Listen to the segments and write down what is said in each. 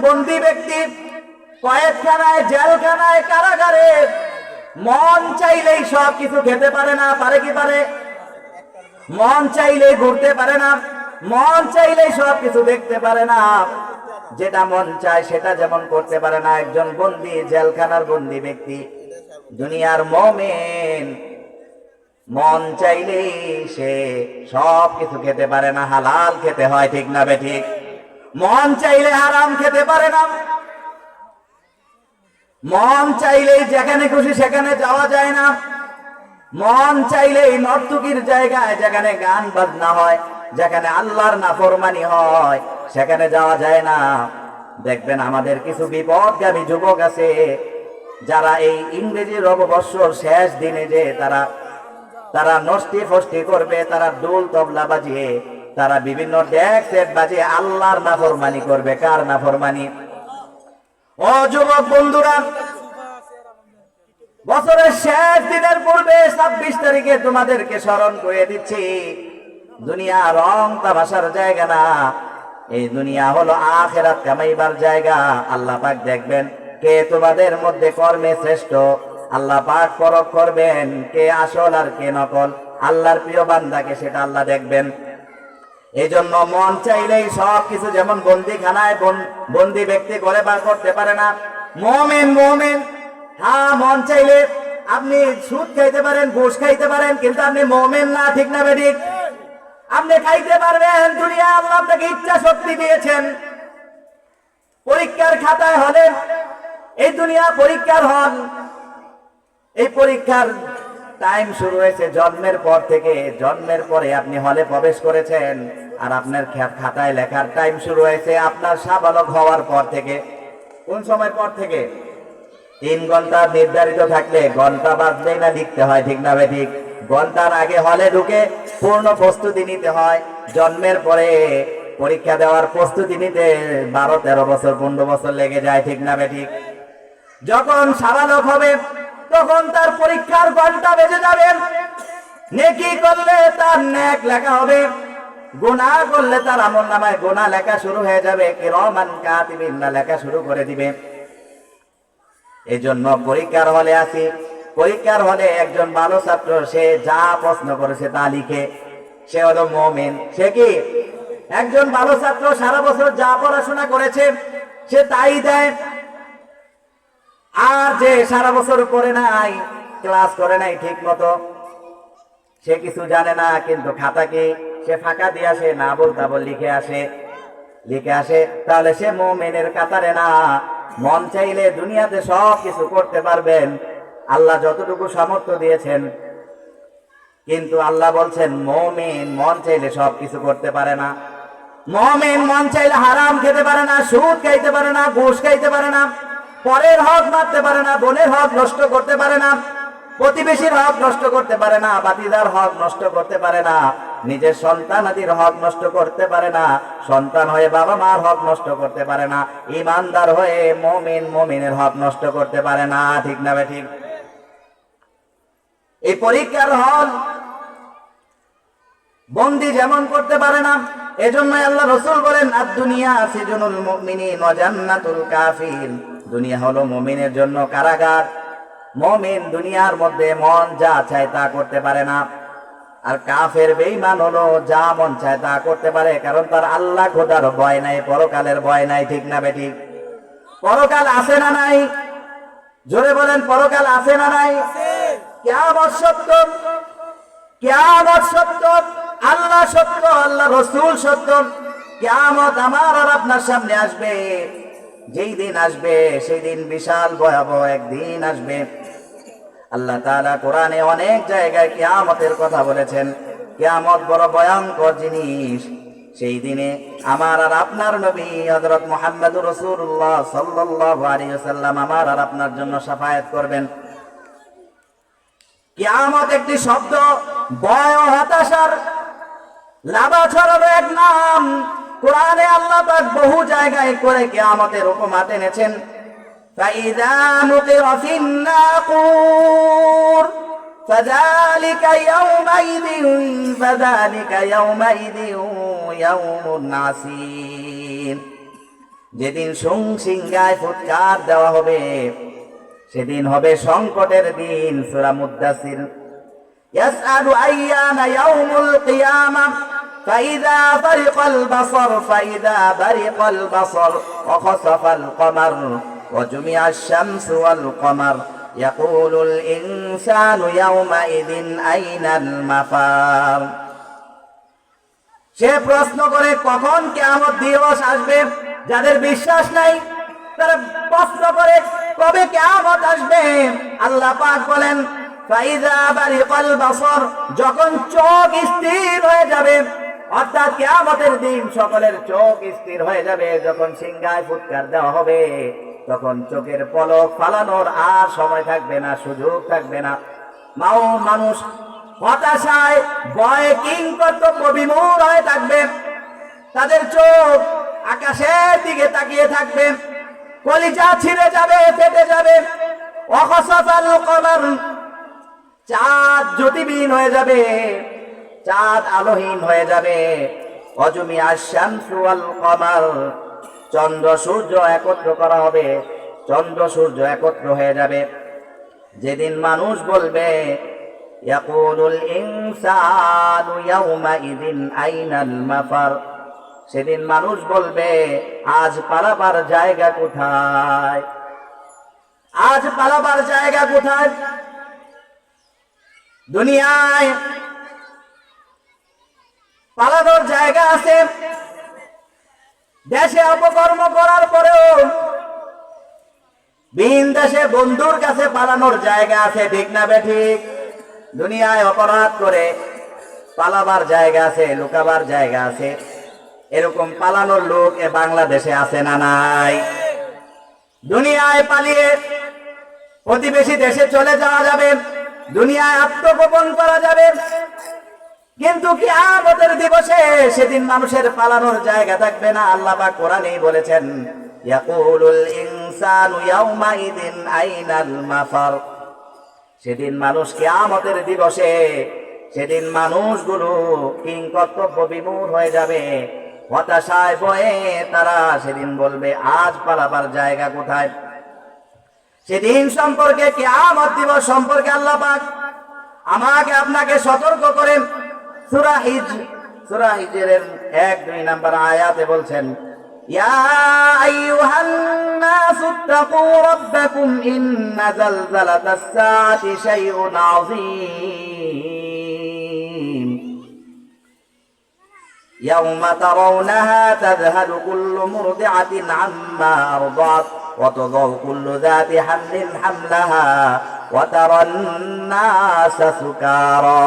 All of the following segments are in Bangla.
বন্দী ব্যক্তি কয়েদখানায়, জেলখানায়, কারাগারে মন চাইলেই সব কিছু খেতে পারে না। পারে কি পারে? মন চাইলেই ঘুরতে পারে না, মন চাইলেই সব কিছু দেখতে পারে না, যেটা মন চায় সেটা যেমন করতে পারে না। একজন বন্দী, জেলখানার বন্দী ব্যক্তি, দুনিয়ার মুমিন মন চাইলেই সে সব কিছু খেতে পারে না, হালাল খেতে হয়, ঠিক না বেঠিক? মন চাইলে হারাম খেতে পারে না, মন চাইলেই যেখানে খুশি সেখানে যাওয়া যায় না, মন চাইলেই নর্তকীর জায়গায় যেখানে গান বাজনা হয়, যেখানে আল্লাহর নাফরমানি হয় সেখানে যাওয়া যায় না। দেখবেন আমাদের কিছু বিপদগামী যুবক আছে যারা এই ইংরেজি নববর্ষর শেষ দিনে যে তারা নষ্টি ফষ্টি করবে, তারা ডোল তবলা বাজিয়ে, তারা বিভিন্ন ডেক সেট বাজিয়ে আল্লাহর নাফরমানি করবে। কার নাফরমানি? ও যুবক বন্ধুরা, বছরের শেষ দিনের পূর্বে 26 তারিখে তোমাদেরকে স্মরণ করে দিচ্ছি, দুনিয়া রং তামাশার জায়গা না, এই দুনিয়া হলো আখিরাত কামাইবার জায়গা। আল্লাহ পাক দেখবেন কে তোমাদের মধ্যে কর্মে শ্রেষ্ঠ। আল্লাহ পাক পরখ করবেন কে আসল আর কে নকল। আল্লাহর প্রিয় বান্দাকে সেটা আল্লাহ দেখবেন। এই জন্য মন চাইলেই সব কিছু, যেমন বন্দিখানায় বন্দি ব্যক্তি করে বার করতে পারে না, মুমিন হ্যাঁ মন চাইলে আপনি সুদ খাইতে পারেন, ঘুষ খাইতে পারেন, কিন্তু আপনি মুমিন না, ঠিক না বেঠিক? আপনি খাইতে পারবেন, দুনিয়া আল্লাহ আপনাকে ইচ্ছা শক্তি দিয়েছেন। পরীক্ষার খাতায় হলেন, এই দুনিয়া পরীক্ষার হল, এই পরীক্ষার টাইম শুরু হয়েছে জন্মের পর থেকে। জন্মের পরে আপনি হলে প্রবেশ করেছেন, আর আপনার খাতায় লেখার টাইম শুরু হয়েছে আপনার সাবালক হওয়ার পর থেকে। কোন সময়ের পর থেকে? 3 ঘন্টা নির্ধারিত থাকলে ঘন্টা বাজলেই না লিখতে হয়, ঠিক না বেঠিক? ঘন্টার আগে হলে ঢুকে পূর্ণ প্রস্তুতি নিতে হয়। জন্মের পরে পরীক্ষা দেওয়ার প্রস্তুতি নিতে 12, 13 বছর, 15 বছর লেগে যায়, ঠিক না বেঠিক? যখন সাবালক হবে তখন তার পরীক্ষার ঘন্টা বেজে যাবে। নেকি করলে তার নেক লেখা হবে, গুনাহ করলে তার আমলনামায় গুনাহ লেখা শুরু হয়ে যাবে, কিরামান কাতিবিন লেখা শুরু করে দিবে। এই জন্য পরীক্ষার হলে আসি, পরীক্ষার হলে একজন ভালো ছাত্র, সে যা প্রশ্ন করেছে তা লিখে, সে হলো মুমিন। সে কি? একজন ভালো ছাত্র সারা বছর যা পড়াশোনা করেছে সে তাই দেয়। আর যে সারা বছর পড়ে নাই, ক্লাস করে নাই ঠিক মতো, সে কিছু জানে না, কিন্তু খাতাকে সে ফাঁকা দিয়ে আসে, না বলতে বল লিখে আসে, তাহলে সে মুমিনের কাতারে না। মন চাইলে দুনিয়াতে সব কিছু করতে পারবেন, আল্লাহ যতটুকু সামর্থ্য দিয়েছেন, কিন্তু আল্লাহ বলছেন মুমিন মন চাইলে সব কিছু করতে পারে না। মুমিন মন চাইলে হারাম খেতে পারে না, সুদ খাইতে পারে না, ঘুষ খাইতে পারে না, পরের হক মারতে পারে না, বোনের হক নষ্ট করতে পারে না, প্রতিবেশীর হক নষ্ট করতে পারে না, বাতিদার হক নষ্ট করতে পারে না, নিজের সন্তানাদির হক নষ্ট করতে পারে না, সন্তান হয়ে বাবা মার হক নষ্ট করতে পারে না, ইমানদার হয়ে মুমিনের হক নষ্ট করতে পারে না, ঠিক না বেঠিক? এই পরীক্ষার হল বন্দী যেমন করতে পারে না, এজন্যই আল্লাহ রাসূল বলেন আদ-দুনিয়া সিজনুল মুমিনিন ওয়া জান্নাতুল কাফির। দুনিয়া হলো মুমিনের জন্য কারাগার। মুমিন দুনিয়ার মধ্যে মন যা চায় তা করতে পারে না, আর কাফের বেঈমান হলো যা মন চায় তা করতে পারে, কারণ তার আল্লাহ খোদার ভয় নাই, পরকালের ভয় নাই, ঠিক না বেঠিক? পরকাল আছে না নাই? জোরে বলেন, পরকাল আছে না নাই? কিয়ামত সত্য, কিয়ামত সত্য, আল্লাহ সত্য, আল্লাহ রাসূল সত্য। কিয়ামত আমার আর আপনার সামনে আসবে। যেই দিন আসবে সেই দিন বিশাল ভয়াবহ একদিন আসবে। আল্লাহ তাআলা কোরআনে অনেক জায়গায় কিয়ামতের কথা বলেছেন। কিয়ামত বড় ভয়ঙ্কর জিনিস। সেই দিনে আমার আর আপনার নবী হযরত মুহাম্মদুর রাসূলুল্লাহ সাল্লাল্লাহু আলাইহি ওয়াসাল্লাম আমার আর আপনার জন্য শাফায়াত করবেন। কিয়ামত একটি শব্দ, ভয় ও হতাশার লাভা ছড়ানো এক নাম। কোরআনে আল্লাহ পাক বহু জায়গায় করে কিয়ামতের উপমা টেনেছেন। ফাইযা নুকিরা ফিন-নাকুর ফাযালিকা ইয়াউমাইযিন ইয়াউমুন আসীর। যেদিন সিংহায় ফুৎকার দেওয়া হবে, সেদিন হবে সংকটের দিন। সূরা মুদ্দাসির। ইয়াসআলু আইয়ানা ইয়াউমুল কিয়ামাহ ফাইযা বারিকাল বাসর ফাইযা বারিকাল বাসর ওয়া খাসাফাল কমার ওয়া জুমিআশ শামসু ওয়াল কমার ইয়াকুলুল ইনসানু ইয়াওমাইযিন আইনাল মাফার। সে প্রশ্ন করে কখন কিয়ামত দিবস আসবে। যাদের বিশ্বাস নাই তারা প্রশ্ন করে কবে কিয়ামত আসবে। আল্লাহ পাক বলেন ফাইযা বারিকাল বাসর, যখন চোখ স্থির হয়ে যাবে, অর্থাৎ কিয়ামতের দিন সকলের চোখ স্থির হয়ে যাবে। যখন সিংহায় ফুৎকার দেওয়া হবে, তখন চোখের পলক ফালানোর আর সময় থাকবে না, সুযোগ থাকবে না। মানুষ হতাশায় ভয়ে কিংকর্তব্য বিমূঢ় হয়ে থাকবে। তাদের চোখ আকাশের দিকে তাকিয়ে থাকবে, কলিজা ছিঁড়ে যাবে, ফেটে যাবে। ওয়াখাসাফাল কমার, চাঁদ জ্যোতিবিহীন হয়ে যাবে, চাঁদ আলোহীন হয়ে যাবে। ওয়াজুমিআশ শামসু ওয়াল কমার, চন্দ্র সূর্য একত্র করা হবে, চন্দ্র সূর্য একত্র হয়ে যাবে। যেদিন মানুষ বলবে ইয়াকুলুল ইনসানু ইয়াওমাইযিন আইনাল মাফার, সেদিন মানুষ বলবে আজ পালাবার জায়গা কোথায়, আজ পালাবার জায়গা কোথায়। দুনিয়ায় পালানোর জায়গা আছে, দেশে অপকর্ম করার পরেও ভিন দেশে বন্ধুর কাছে পালানোর জায়গা আছে, ঠিক না বেঠিক? দুনিয়ায় অপরাধ করে পালাবার জায়গা আছে, লুকাবার জায়গা আছে। এরকম পালানোর লোক এ বাংলাদেশে আছে না নাই? দুনিয়ায় পালিয়ে প্রতিবেশী দেশে চলে যাওয়া যাবে, দুনিয়ায় আত্মগোপন করা যাবে, কিন্তু কিয়ামতের দিবসে সেদিন মানুষের পালানোর জায়গা থাকবে না। আল্লাহ পাক কোরআনেই বলেছেন ইয়াকুলুল ইনসানু ইয়াওমাইযিন আইনাল মাফার। সেদিন মানুষ কিয়ামতের দিবসে, সেদিন মানুষগুলো কিংকর্তব্য বিমূঢ় হয়ে যাবে, হতাশায় ভয়ে তারা সেদিন বলবে আজ পালাবার জায়গা কোথায়। সেদিন সম্পর্কে, কিয়ামত দিবস সম্পর্কে আল্লাহ পাক আমাকে আপনাকে সতর্ক করেন। সূরা হিজরের 1-2 নম্বর আয়াতে বলছেন ইয়া আইয়ুহান নাসু তাকু রাব্বাকুম ইন্না যালযালাতাস সাআতি শাইউন আযীম ইয়াওমা তারাউনাহা তাযহালু কুল্লু মুরদি'াতিন আম্মা আরদাত ওয়া তাদাউ কুল্লু যাতি হামলিন হামলাহা ওয়া তারান নাসা সুকারা।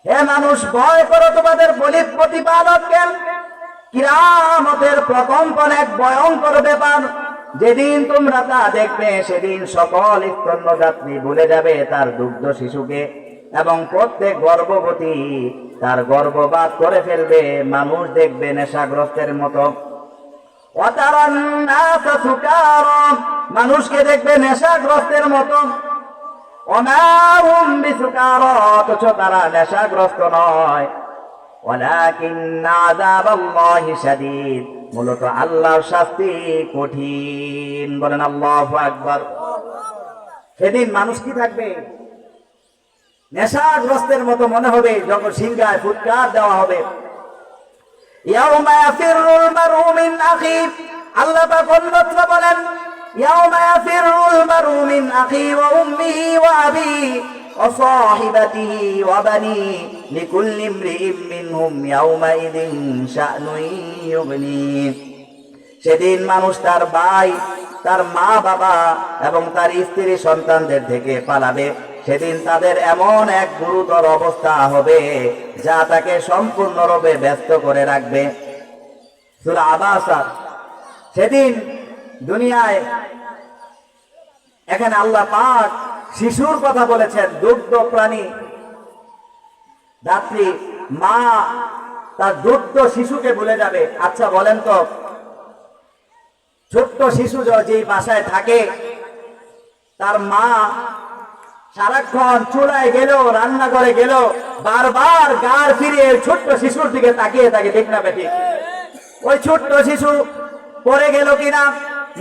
হে মানুষ, ভয় করো তোমাদের বলির প্রতিপালককে। কিয়ামতের প্রকম্পন এক ভয়ঙ্কর ব্যাপার। যেদিন তোমরা তা দেখবে, সেদিন সকল স্তন্যদাত্রী ভুলে যাবে তার দুগ্ধ শিশুকে, এবং প্রত্যেক গর্ভবতী তার গর্ভপাত করে ফেলবে। মানুষ দেখবে নেশাগ্রস্তের মতো। ওয়া তারান নাসা সুকারা, মানুষকে দেখবে নেশাগ্রস্তের মতো। ওমা হুম বিসুকারা, অথচ তারা নেশাগ্রস্ত নয়। ওয়ালাকিন্না আযাবাল্লাহি শাদীদ, মূলত আল্লাহর শাস্তি কঠিন। বলেন আল্লাহু আকবার। সেদিন মানুষ কি থাকবে? নেশাগ্রস্তের মতো মনে হবে যখন সিংহায় ফুৎকার দেওয়া হবে। ইয়াউমা ইয়াফিরুল মারউ মিন আখি, আল্লাহ পাক অন্যত্র বলেন ইয়াউমা ইয়াফিরুল মারউ মিন আখি ওয়া উম্মিহি ওয়া আবিহি ওয়া সাহিবাতিহি ওয়া বানি লিকুল্লি ইমরিইম মিনহুম ইয়াউমাইযিন শা'নুন ইউগনি। সেদিন মানুষ তার ভাই, তার মা বাবা এবং তার স্ত্রী সন্তানদের থেকে পালাবে। সেদিন তাদের এমন এক গুরুতর অবস্থা হবে যা তাকে সম্পূর্ণরূপে ব্যস্ত করে রাখবে। সূরা আবাসা। সেদিন দুনিয়ায়, এখানে আল্লাহ পাক শিশুর কথা বলেছেন, দুগ্ধ প্রাণী দাত্রী মা তার দুগ্ধ শিশুকে ভুলে যাবে। আচ্ছা বলেন তো, ছোট্ট শিশু যেই বাসায় থাকে, তার মা সারাক্ষণ চুলায় গেল, রান্নাঘরে গেল, বারবার গার ফিরিয়ে ছোট্ট শিশুর দিকে তাকিয়ে থাকে, ঠিক না বেঠিক? ওই ছোট্ট শিশু পড়ে গেল কিনা,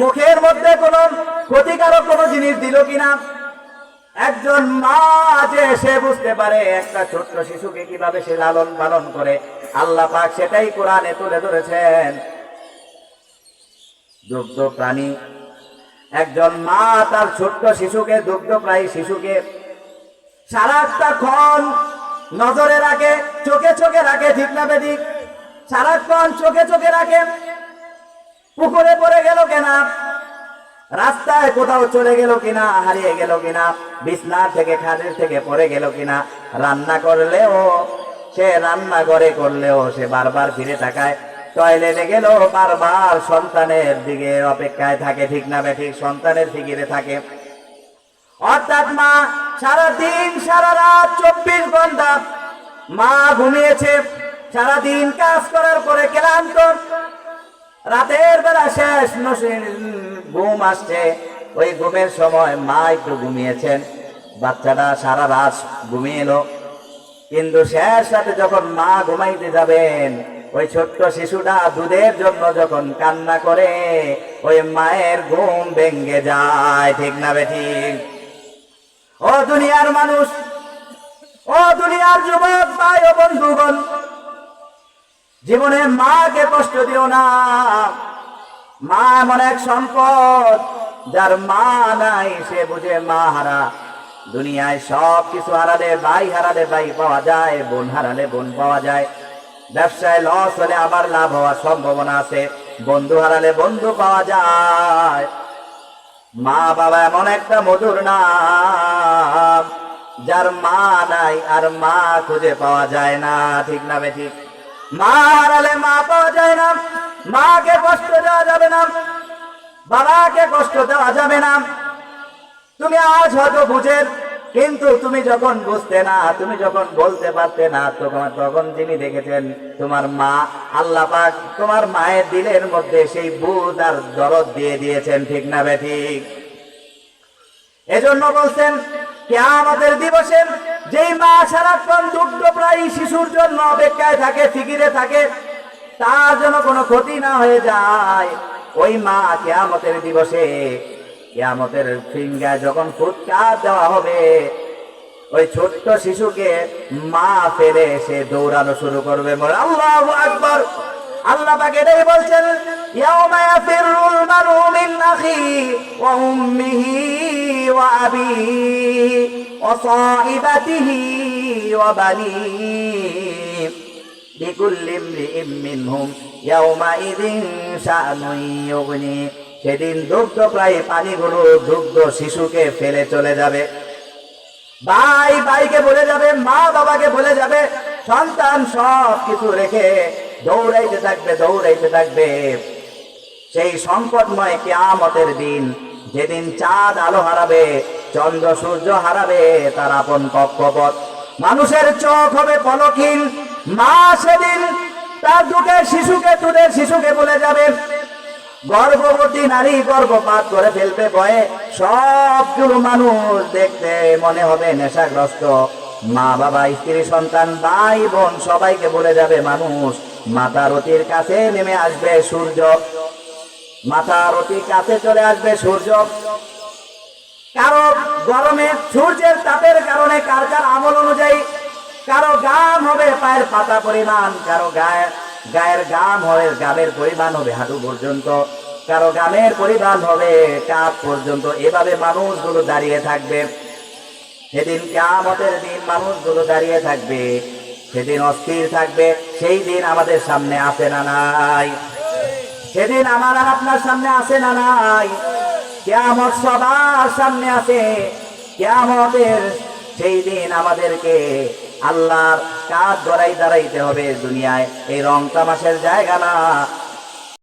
মুখের মধ্যে কোনো ক্ষতিকারক কোনো জিনিস দিল কিনা। একজন মা যে সে বুঝতে পারে একটা ছোট্ট শিশুকে কিভাবে সে লালন পালন করে, আল্লাহ পাক সেটাই কোরআনে তুলে ধরেছেন। দুগ্ধ প্রাণী, একজন মা তার ছোট্ট শিশুকে, দুগ্ধপ্রায়ী শিশুকে সারাক্ষণ নজরে রাখে, চোখে চোখে রাখে, ঠিক না বেঠিক? সারাক্ষণ চোখে চোখে রাখে। পুকুরে পড়ে গেল কিনা, রাস্তায় কোথাও চলে গেল কিনা, হারিয়ে গেল কিনা, বিছনা থেকে খাটের থেকে পড়ে গেল কিনা, রান্না করলেও সে, রান্নাঘরে করলেও সে বারবার ফিরে তাকায়, টয়লেটে গেল বারবার সন্তানের দিকে অপেক্ষায় থাকে, ঠিক না বেঠিক? সন্তানের ফিকিরে থাকে। অর্থাৎ মা সারাদিন সারা রাত 24 ঘন্টা মা ঘুমিয়েছে, সারাদিন কাজ করার পরে ক্লান্ত, রাতের বেলা শেষ ঘুম আসছে, ওই ঘুমের সময় মা একটু ঘুমিয়েছেন, বাচ্চাটা সারা রাত ঘুমিয়ে এলো, কিন্তু শেষ রাতে যখন মা ঘুমাইতে যাবেন, ওই ছোট্ট শিশুটা দুধের জন্য যখন কান্না করে, ওই মায়ের ঘুম ভেঙে যায়, ঠিক না বেঠিক? ও দুনিয়ার মানুষ, ও দুনিয়ার যুবক ভাই ও বন্ধুগণ, জীবনে মাকে কষ্ট দিও না। মা এমন এক সম্পদ, যার মা নাই সে বুঝে মা হারা। দুনিয়ায় সব কিছু হারালে ভাই, হারালে ভাই পাওয়া যায়, বোন হারালে বোন পাওয়া যায়, ব্যবসায় লস হলে আবার লাভ হওয়ার সম্ভাবনা আছে, বন্ধু হারালে বন্ধু পাওয়া যায়। মা বাবা এমন একটা মধুর নাম, যার মা নাই আর মা খুঁজে পাওয়া যায় না, ঠিক না বেঠিক? মা হারালে মা পাওয়া যায় না, মাকে কষ্ট দেওয়া যাবে না, বাবাকে কষ্ট দেওয়া যাবে না। তুমি আজ হয়তো বুঝের, কিন্তু তুমি যখন বুঝতে না, তুমি যখন বলতে পারতে না, তখন যিনি দেখেছেন তোমার মা, আল্লাহ পাক তোমার মায়ের দিলের মধ্যে সেই বুঝ আর দরদ দিয়ে দিয়েছেন, ঠিক না বেঠিক? এজন্য বলছেন কিয়ামতের দিবসে যেই মা সারাক্ষণ দুগ্ধপ্রায়ী শিশুর জন্য অপেক্ষায় থাকে, ফিকিরে থাকে, তার যেন কোনো ক্ষতি না হয়ে যায়, ওই মা কিয়ামতের দিবসে, কিয়ামতের ফিঙ্গায় যখন ফুৎকার দেওয়া হবে, ওই ছোট্ট শিশুকে মা ফেলে সে দৌড়ানো শুরু করবে। আল্লাহু আকবার। আল্লাহ পাক এটাই বলছেন, ইয়াউমা ইয়াফিরুল মারউ মিন আখিহি ওয়া উম্মিহি ওয়া আবিহি ওয়া সাহিবাতিহি ওয়া বানিহি লিকুল্লি ইমরিইম মিনহুম ইয়াউমাইযিন শাআনুন ইউগনি। সেদিন দুগ্ধপ্রায়ী প্রাণীগুলো দুগ্ধ শিশুকে ফেলে চলে যাবে, ভাই ভাইকে বলে যাবে, মা বাবাকে বলে যাবে, সন্তান সব কিছু রেখে দৌড়াইতে থাকবে, দৌড়াইতে থাকবে। সেই সংকটময় কিয়ামতের দিন, যেদিন চাঁদ আলো হারাবে, চন্দ্র সূর্য হারাবে তার আপন কক্ষপথ, মানুষের চোখ হবে পলকহীন। মা সেদিন তার দুধের শিশুকে বলে যাবে, গর্ভবতী নারী গর্ভপাত করে ফেলবে ভয়ে, সবগুলো মানুষ দেখতে মনে হবে নেশাগ্রস্ত। মা বাবা, স্ত্রী, সন্তান, ভাই বোন সবাইকে বলে যাবে মানুষ। মাতার অতির কাছে নেমে আসবে সূর্য, মাথার অতি কাছে চলে আসবে সূর্য। কারো গরমে সূর্যের তাপের কারণে কার কার আমল অনুযায়ী কারো গাম হবে পায়ের পাতা পরিমাণ, কারো গায়ের গাম হবে, গামের পরিমাণ হবে হাঁটু পর্যন্ত, কারো গামের পরিমাণ হবে কাপ পর্যন্ত। এভাবে মানুষগুলো দাঁড়িয়ে থাকবে। সেদিন কিয়ামতের দিন মানুষগুলো দাঁড়িয়ে থাকবে, সেদিন অস্থির থাকবে। সেই দিন আমাদের সামনে আসে না নাই? সেদিন আমার আর আপনার সামনে আসে না নাই? কিয়ামত সবার সামনে আসে। কিয়ামতের সেই দিন আমাদেরকে আল্লাহর কাজ ধরাই দাঁড়াইতে হবে। দুনিয়ায় এই রং তামাশের জায়গা না,